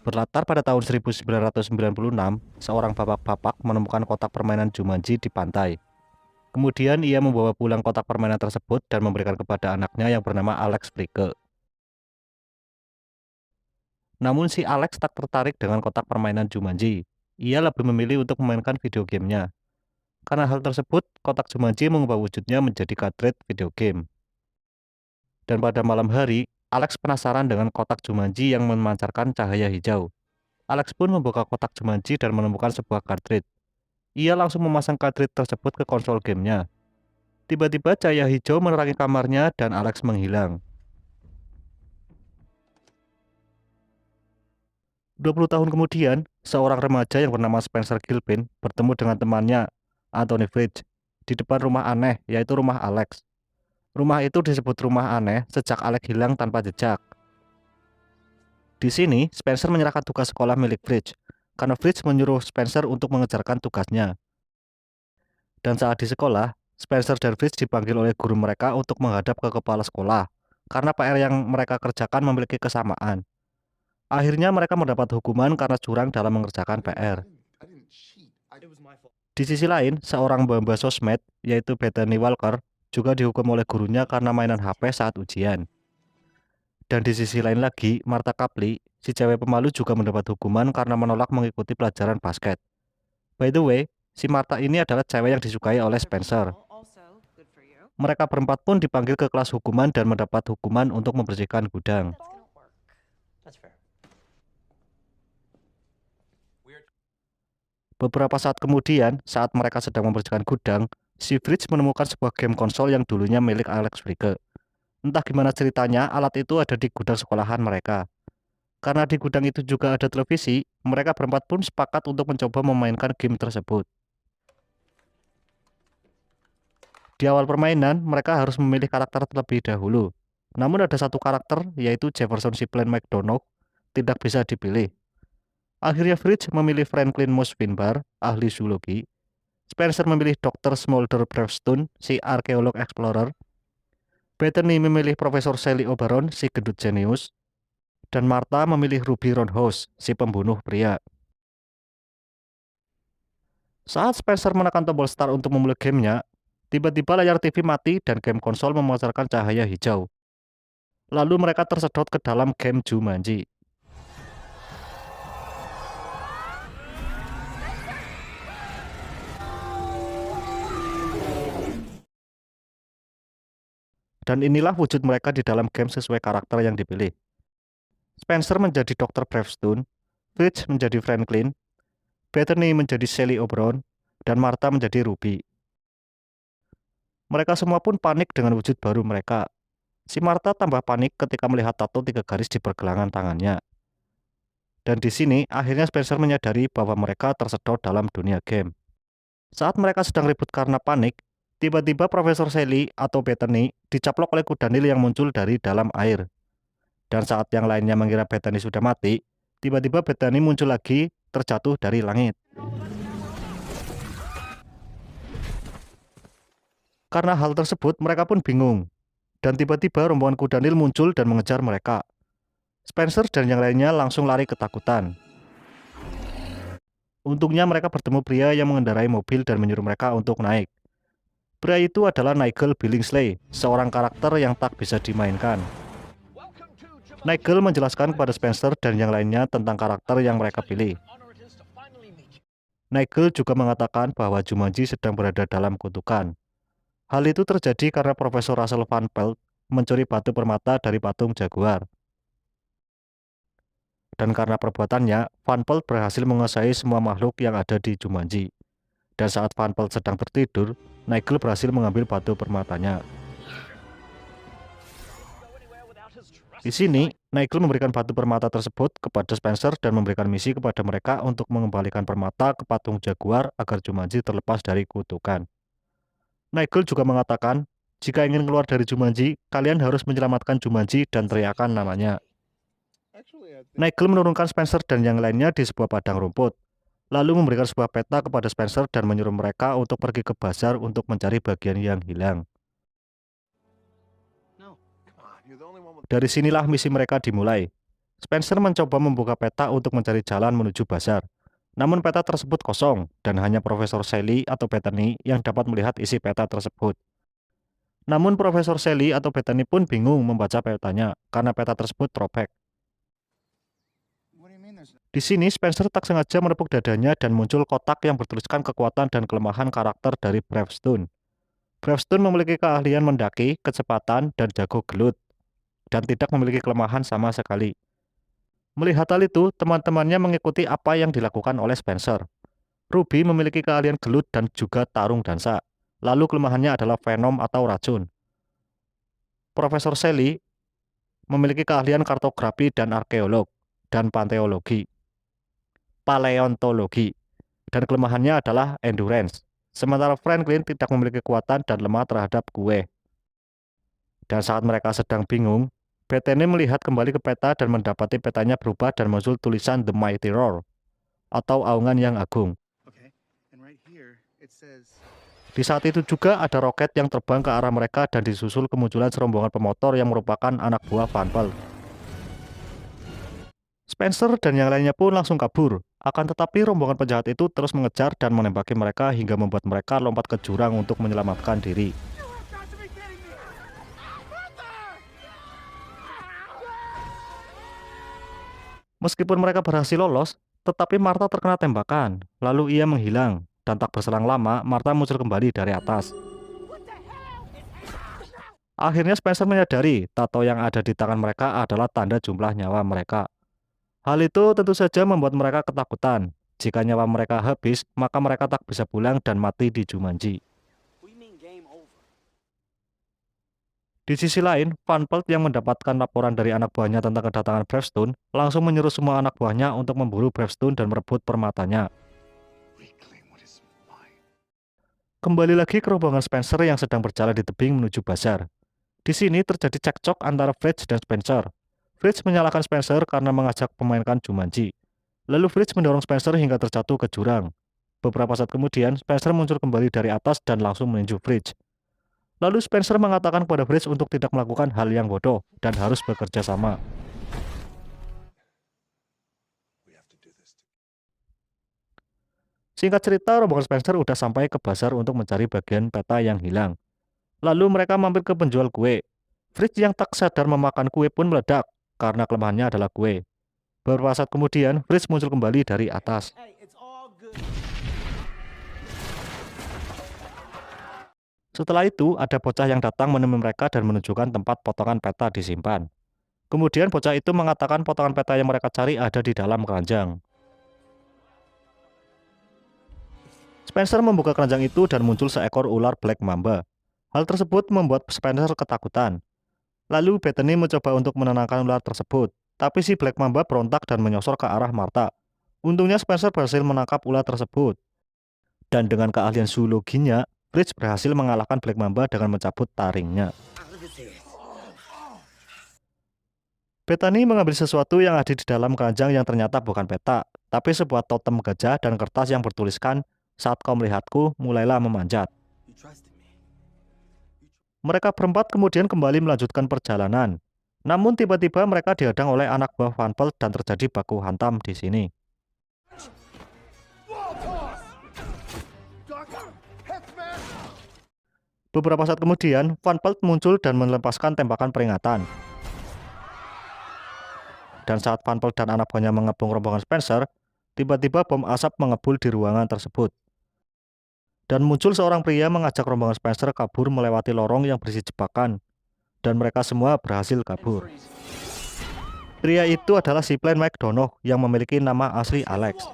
Berlatar pada tahun 1996, seorang bapak-bapak menemukan kotak permainan Jumanji di pantai. Kemudian ia membawa pulang kotak permainan tersebut dan memberikan kepada anaknya yang bernama Alex Frike. Namun si Alex tak tertarik dengan kotak permainan Jumanji. Ia lebih memilih untuk memainkan video gamenya. Karena hal tersebut, kotak Jumanji mengubah wujudnya menjadi cartridge video game. Dan pada malam hari, Alex penasaran dengan kotak Jumanji yang memancarkan cahaya hijau. Alex pun membuka kotak Jumanji dan menemukan sebuah cartridge. Ia langsung memasang cartridge tersebut ke konsol gamenya. Tiba-tiba cahaya hijau menerangi kamarnya dan Alex menghilang. 20 tahun kemudian, seorang remaja yang bernama Spencer Gilpin bertemu dengan temannya, Anthony Fridge, di depan rumah aneh, yaitu rumah Alex. Rumah itu disebut rumah aneh sejak Alex hilang tanpa jejak. Di sini, Spencer menyerahkan tugas sekolah milik Fridge, karena Fridge menyuruh Spencer untuk mengerjakan tugasnya. Dan saat di sekolah, Spencer dan Fridge dipanggil oleh guru mereka untuk menghadap ke kepala sekolah, karena PR yang mereka kerjakan memiliki kesamaan. Akhirnya mereka mendapat hukuman karena curang dalam mengerjakan PR. Di sisi lain, seorang mbak sosmed, yaitu Bethany Walker, juga dihukum oleh gurunya karena mainan HP saat ujian. Dan di sisi lain lagi, Martha Copley, si cewek pemalu juga mendapat hukuman karena menolak mengikuti pelajaran basket. By the way, si Martha ini adalah cewek yang disukai oleh Spencer. Mereka berempat pun dipanggil ke kelas hukuman dan mendapat hukuman untuk membersihkan gudang. Beberapa saat kemudian, saat mereka sedang membersihkan gudang, si Fritz menemukan sebuah game konsol yang dulunya milik Alex Frike. Entah gimana ceritanya, alat itu ada di gudang sekolahan mereka. Karena di gudang itu juga ada televisi, mereka berempat pun sepakat untuk mencoba memainkan game tersebut. Di awal permainan, mereka harus memilih karakter terlebih dahulu. Namun ada satu karakter, yaitu Jefferson Cleveland McDonough, tidak bisa dipilih. Akhirnya Fridge memilih Franklin Moss Finbar, ahli zoologi. Spencer memilih Dr. Smolder Brewston, si arkeolog explorer. Bethany memilih Profesor Sally Oberon, si gendut jenius. Dan Martha memilih Ruby Roundhouse, si pembunuh pria. Saat Spencer menekan tombol start untuk memulai gamenya, tiba-tiba layar TV mati dan game konsol memancarkan cahaya hijau. Lalu mereka tersedot ke dalam game Jumanji. Dan inilah wujud mereka di dalam game sesuai karakter yang dipilih. Spencer menjadi Dr. Brewston, Fridge menjadi Franklin, Bethany menjadi Sally Oberon, dan Martha menjadi Ruby. Mereka semua pun panik dengan wujud baru mereka. Si Martha tambah panik ketika melihat tato 3 garis di pergelangan tangannya. Dan di sini akhirnya Spencer menyadari bahwa mereka tersedot dalam dunia game. Saat mereka sedang ribut karena panik, tiba-tiba Profesor Sally atau Bethany dicaplok oleh kuda Nil yang muncul dari dalam air. Dan saat yang lainnya mengira Bethany sudah mati, tiba-tiba Bethany muncul lagi terjatuh dari langit. Karena hal tersebut mereka pun bingung. Dan tiba-tiba rombongan kuda Nil muncul dan mengejar mereka. Spencer dan yang lainnya langsung lari ketakutan. Untungnya mereka bertemu pria yang mengendarai mobil dan menyuruh mereka untuk naik. Pria itu adalah Nigel Billingsley, seorang karakter yang tak bisa dimainkan. Nigel menjelaskan kepada Spencer dan yang lainnya tentang karakter yang mereka pilih. Nigel juga mengatakan bahwa Jumanji sedang berada dalam kutukan. Hal itu terjadi karena Profesor Russell Van Pelt mencuri batu permata dari patung jaguar. Dan karena perbuatannya, Van Pelt berhasil menguasai semua makhluk yang ada di Jumanji. Dan saat Van Pelt sedang tertidur, Nigel berhasil mengambil batu permatanya. Di sini, Nigel memberikan batu permata tersebut kepada Spencer dan memberikan misi kepada mereka untuk mengembalikan permata ke patung jaguar agar Jumanji terlepas dari kutukan. Nigel juga mengatakan, jika ingin keluar dari Jumanji, kalian harus menyelamatkan Jumanji dan teriakan namanya. Nigel menurunkan Spencer dan yang lainnya di sebuah padang rumput, lalu memberikan sebuah peta kepada Spencer dan menyuruh mereka untuk pergi ke bazar untuk mencari bagian yang hilang. Dari sinilah misi mereka dimulai. Spencer mencoba membuka peta untuk mencari jalan menuju bazar. Namun peta tersebut kosong dan hanya Profesor Sally atau Bethany yang dapat melihat isi peta tersebut. Namun Profesor Sally atau Bethany pun bingung membaca petanya karena peta tersebut robek. Di sini Spencer tak sengaja menepuk dadanya dan muncul kotak yang bertuliskan kekuatan dan kelemahan karakter dari Bravestone. Bravestone memiliki keahlian mendaki, kecepatan, dan jago gelut, dan tidak memiliki kelemahan sama sekali. Melihat hal itu, teman-temannya mengikuti apa yang dilakukan oleh Spencer. Ruby memiliki keahlian gelut dan juga tarung dansa. Lalu kelemahannya adalah venom atau racun. Profesor Sally memiliki keahlian kartografi dan arkeolog, dan paleontologi, dan kelemahannya adalah endurance. Sementara Franklin tidak memiliki kekuatan dan lemah terhadap kue. Dan saat mereka sedang bingung, Bethany melihat kembali ke peta dan mendapati petanya berubah dan muncul tulisan The Mighty Roar, atau aungan yang agung. Di saat itu juga ada roket yang terbang ke arah mereka dan disusul kemunculan serombongan pemotor yang merupakan anak buah Van Pelt. Spencer dan yang lainnya pun langsung kabur. Akan tetapi rombongan penjahat itu terus mengejar dan menembaki mereka hingga membuat mereka lompat ke jurang untuk menyelamatkan diri. Meskipun mereka berhasil lolos, tetapi Martha terkena tembakan. Lalu ia menghilang, dan tak berselang lama Martha muncul kembali dari atas. Akhirnya Spencer menyadari tato yang ada di tangan mereka adalah tanda jumlah nyawa mereka. Hal itu tentu saja membuat mereka ketakutan. Jika nyawa mereka habis, maka mereka tak bisa pulang dan mati di Jumanji. Di sisi lain, Van Pelt yang mendapatkan laporan dari anak buahnya tentang kedatangan Bravestone langsung menyuruh semua anak buahnya untuk memburu Bravestone dan merebut permatanya. Kembali lagi ke rombongan Spencer yang sedang berjalan di tebing menuju bazar. Di sini terjadi cekcok antara Fridge dan Spencer. Fridge menyalahkan Spencer karena mengajak memainkan Jumanji. Lalu Fridge mendorong Spencer hingga terjatuh ke jurang. Beberapa saat kemudian, Spencer muncul kembali dari atas dan langsung meninju Fridge. Lalu Spencer mengatakan kepada Fridge untuk tidak melakukan hal yang bodoh dan harus bekerja sama. Singkat cerita, rombongan Spencer udah sampai ke bazar untuk mencari bagian peta yang hilang. Lalu mereka mampir ke penjual kue. Fridge yang tak sadar memakan kue pun meledak karena kelemahannya adalah kue. Beberapa saat kemudian, Fridge muncul kembali dari atas. Setelah itu, ada bocah yang datang menemui mereka dan menunjukkan tempat potongan peta disimpan. Kemudian bocah itu mengatakan potongan peta yang mereka cari ada di dalam keranjang. Spencer membuka keranjang itu dan muncul seekor ular Black Mamba. Hal tersebut membuat Spencer ketakutan. Lalu Bethany mencoba untuk menenangkan ular tersebut, tapi si Black Mamba berontak dan menyosor ke arah Martha. Untungnya Spencer berhasil menangkap ular tersebut. Dan dengan keahlian zoologinya, Fridge berhasil mengalahkan Black Mamba dengan mencabut taringnya. Bethany mengambil sesuatu yang ada di dalam keranjang yang ternyata bukan peta, tapi sebuah totem gajah dan kertas yang bertuliskan, "Saat kau melihatku, mulailah memanjat." Mereka berempat kemudian kembali melanjutkan perjalanan. Namun tiba-tiba mereka dihadang oleh anak buah Van Pelt dan terjadi baku hantam di sini. Beberapa saat kemudian, Van Pelt muncul dan melepaskan tembakan peringatan. Dan saat Van Pelt dan anak buahnya mengepung rombongan Spencer, tiba-tiba bom asap mengebul di ruangan tersebut. Dan muncul seorang pria mengajak rombongan Spencer kabur melewati lorong yang berisi jebakan. Dan mereka semua berhasil kabur. Pria itu adalah si Plain McDonough yang memiliki nama asli Alex.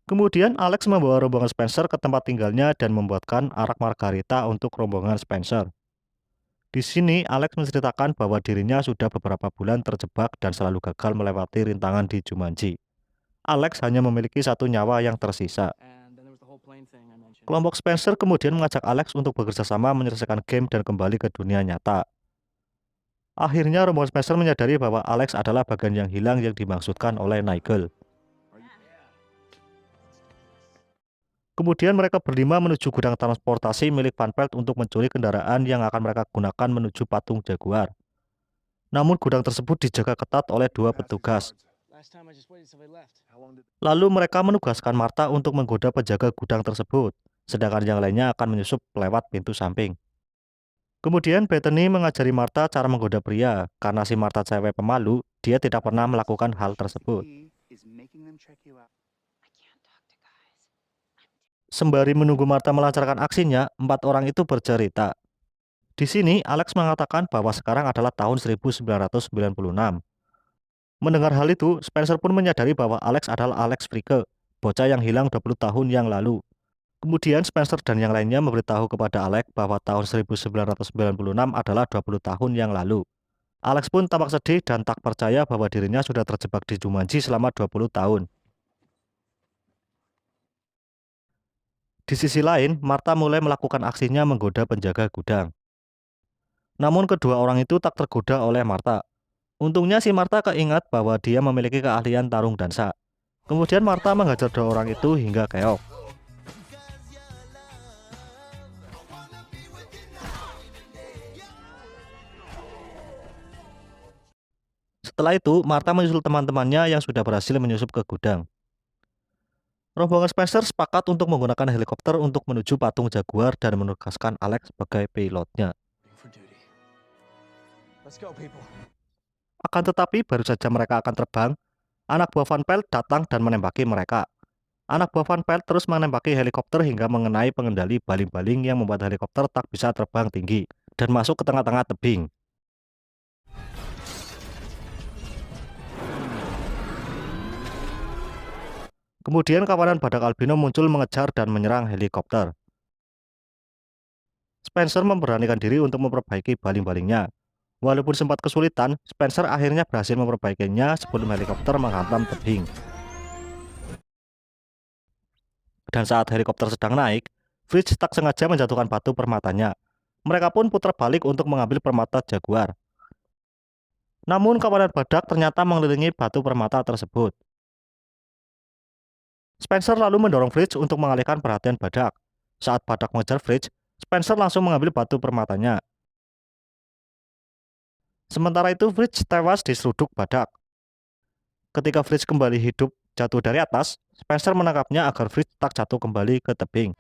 Kemudian Alex membawa rombongan Spencer ke tempat tinggalnya dan membuatkan arak margarita untuk rombongan Spencer. Di sini Alex menceritakan bahwa dirinya sudah beberapa bulan terjebak dan selalu gagal melewati rintangan di Jumanji. Alex hanya memiliki satu nyawa yang tersisa. Kelompok Spencer kemudian mengajak Alex untuk bekerja sama menyelesaikan game dan kembali ke dunia nyata. Akhirnya rombongan Spencer menyadari bahwa Alex adalah bagian yang hilang yang dimaksudkan oleh Nigel. Kemudian mereka berlima menuju gudang transportasi milik Van Pelt untuk mencuri kendaraan yang akan mereka gunakan menuju patung Jaguar. Namun gudang tersebut dijaga ketat oleh 2 petugas. Lalu mereka menugaskan Martha untuk menggoda penjaga gudang tersebut, sedangkan yang lainnya akan menyusup lewat pintu samping. Kemudian Bethany mengajari Martha cara menggoda pria, karena si Martha cewek pemalu, dia tidak pernah melakukan hal tersebut. Sembari menunggu Martha melancarkan aksinya, 4 orang itu bercerita. Di sini, Alex mengatakan bahwa sekarang adalah tahun 1996. Mendengar hal itu, Spencer pun menyadari bahwa Alex adalah Alex Fricke, bocah yang hilang 20 tahun yang lalu. Kemudian Spencer dan yang lainnya memberitahu kepada Alex bahwa tahun 1996 adalah 20 tahun yang lalu. Alex pun tampak sedih dan tak percaya bahwa dirinya sudah terjebak di Jumanji selama 20 tahun. Di sisi lain, Martha mulai melakukan aksinya menggoda penjaga gudang. Namun kedua orang itu tak tergoda oleh Martha. Untungnya si Martha keingat bahwa dia memiliki keahlian tarung dansa. Kemudian Martha menghajar 2 orang itu hingga keok. Setelah itu, Martha menyusul teman-temannya yang sudah berhasil menyusup ke gudang. Rombongan Spencer sepakat untuk menggunakan helikopter untuk menuju patung Jaguar dan menugaskan Alex sebagai pilotnya. Akan tetapi, baru saja mereka akan terbang, anak buah Van Pelt datang dan menembaki mereka. Anak buah Van Pelt terus menembaki helikopter hingga mengenai pengendali baling-baling yang membuat helikopter tak bisa terbang tinggi dan masuk ke tengah-tengah tebing. Kemudian kawanan badak albino muncul mengejar dan menyerang helikopter. Spencer memberanikan diri untuk memperbaiki baling-balingnya. Walaupun sempat kesulitan, Spencer akhirnya berhasil memperbaikinya sebelum helikopter menghantam tebing. Dan saat helikopter sedang naik, Fritz tak sengaja menjatuhkan batu permatanya. Mereka pun putar balik untuk mengambil permata Jaguar. Namun kawanan badak ternyata mengelilingi batu permata tersebut. Spencer lalu mendorong Fritz untuk mengalihkan perhatian badak. Saat badak mengejar Fritz, Spencer langsung mengambil batu permatanya. Sementara itu Fritz tewas diseruduk badak. Ketika Fritz kembali hidup jatuh dari atas, Spencer menangkapnya agar Fritz tak jatuh kembali ke tebing.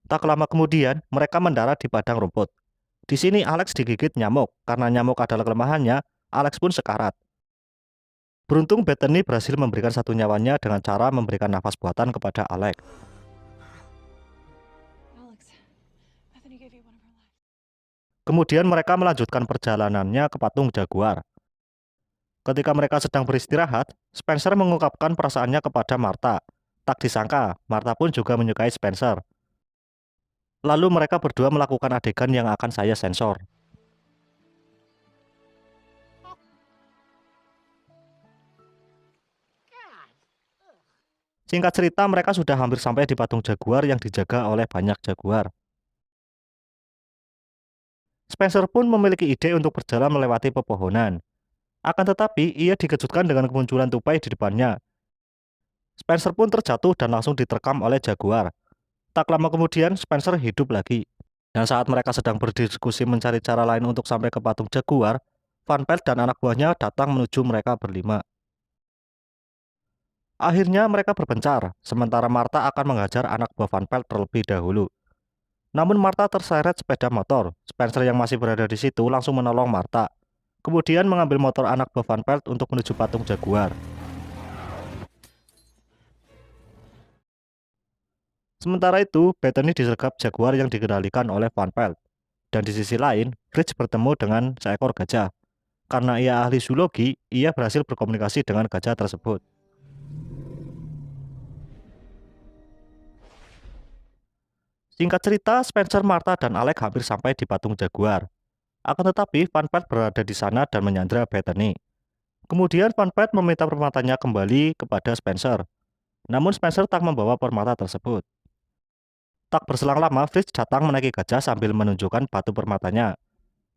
Tak lama kemudian, mereka mendarat di padang rumput. Di sini Alex digigit nyamuk. Karena nyamuk adalah kelemahannya, Alex pun sekarat. Beruntung Bethany berhasil memberikan satu nyawanya dengan cara memberikan nafas buatan kepada Alex. Kemudian mereka melanjutkan perjalanannya ke patung Jaguar. Ketika mereka sedang beristirahat, Spencer mengungkapkan perasaannya kepada Martha. Tak disangka, Martha pun juga menyukai Spencer. Lalu mereka berdua melakukan adegan yang akan saya sensor. Singkat cerita, mereka sudah hampir sampai di patung Jaguar yang dijaga oleh banyak Jaguar. Spencer pun memiliki ide untuk berjalan melewati pepohonan. Akan tetapi, ia dikejutkan dengan kemunculan tupai di depannya. Spencer pun terjatuh dan langsung diterkam oleh Jaguar. Tak lama kemudian, Spencer hidup lagi. Dan saat mereka sedang berdiskusi mencari cara lain untuk sampai ke patung Jaguar, Van Pelt dan anak buahnya datang menuju mereka berlima. Akhirnya mereka berpencar, sementara Martha akan menghajar anak buah Van Pelt terlebih dahulu. Namun Martha terseret sepeda motor. Spencer yang masih berada di situ langsung menolong Martha. Kemudian mengambil motor anak buah Van Pelt untuk menuju patung Jaguar. Sementara itu, Bethany disergap Jaguar yang dikendalikan oleh Van Pelt. Dan di sisi lain, Fritz bertemu dengan seekor gajah. Karena ia ahli zoologi, ia berhasil berkomunikasi dengan gajah tersebut. Singkat cerita, Spencer, Martha, dan Alex hampir sampai di patung Jaguar. Akan tetapi, Van Pelt berada di sana dan menyandra Bethany. Kemudian Van Pelt meminta permatanya kembali kepada Spencer. Namun Spencer tak membawa permata tersebut. Tak berselang lama, Fritz datang menaiki gajah sambil menunjukkan batu permatanya.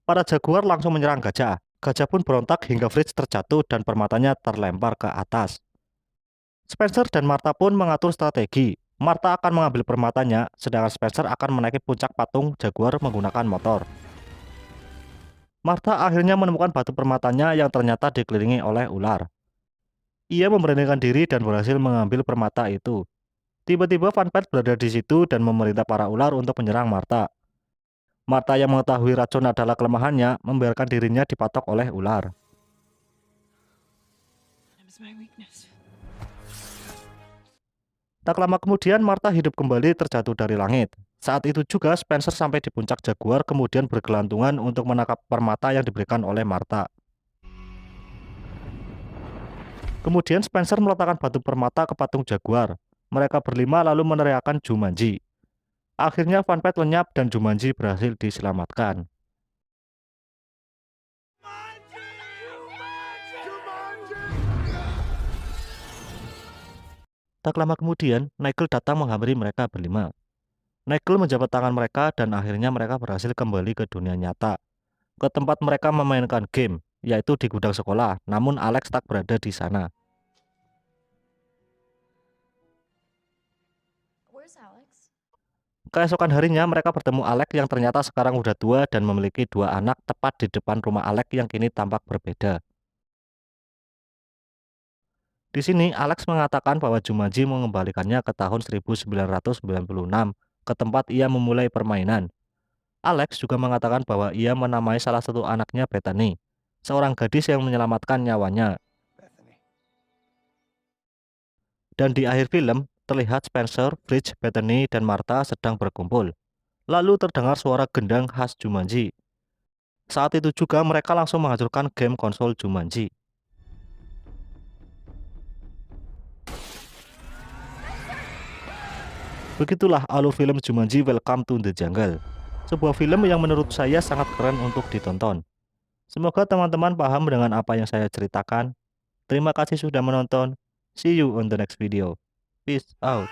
Para Jaguar langsung menyerang gajah. Gajah pun berontak hingga Fritz terjatuh dan permatanya terlempar ke atas. Spencer dan Martha pun mengatur strategi. Martha akan mengambil permatanya, sedangkan Spencer akan menaiki puncak patung Jaguar menggunakan motor. Martha akhirnya menemukan batu permatanya yang ternyata dikelilingi oleh ular. Ia memberanikan diri dan berhasil mengambil permata itu. Tiba-tiba Funpat berada di situ dan memerintah para ular untuk menyerang Martha. Martha yang mengetahui racun adalah kelemahannya, membiarkan dirinya dipatok oleh ular. Tak lama kemudian Martha hidup kembali terjatuh dari langit. Saat itu juga Spencer sampai di puncak Jaguar kemudian bergelantungan untuk menangkap permata yang diberikan oleh Martha. Kemudian Spencer meletakkan batu permata ke patung Jaguar. Mereka berlima lalu meneriakkan Jumanji. Akhirnya Funpat lenyap dan Jumanji berhasil diselamatkan. Tak lama kemudian, Nigel datang menghampiri mereka berlima. Nigel menjabat tangan mereka dan akhirnya mereka berhasil kembali ke dunia nyata, ke tempat mereka memainkan game, yaitu di gudang sekolah, namun Alex tak berada di sana. Keesokan harinya mereka bertemu Alex yang ternyata sekarang udah tua dan memiliki 2 anak tepat di depan rumah Alex yang kini tampak berbeda. Di sini Alex mengatakan bahwa Jumanji mengembalikannya ke tahun 1996 ke tempat ia memulai permainan. Alex juga mengatakan bahwa ia menamai salah satu anaknya Bethany, seorang gadis yang menyelamatkan nyawanya. Dan di akhir film, terlihat Spencer, Fritz, Bethany, dan Martha sedang berkumpul. Lalu terdengar suara gendang khas Jumanji. Saat itu juga mereka langsung menghancurkan game konsol Jumanji. Begitulah alur film Jumanji Welcome to the Jungle. Sebuah film yang menurut saya sangat keren untuk ditonton. Semoga teman-teman paham dengan apa yang saya ceritakan. Terima kasih sudah menonton. See you on the next video. Peace out.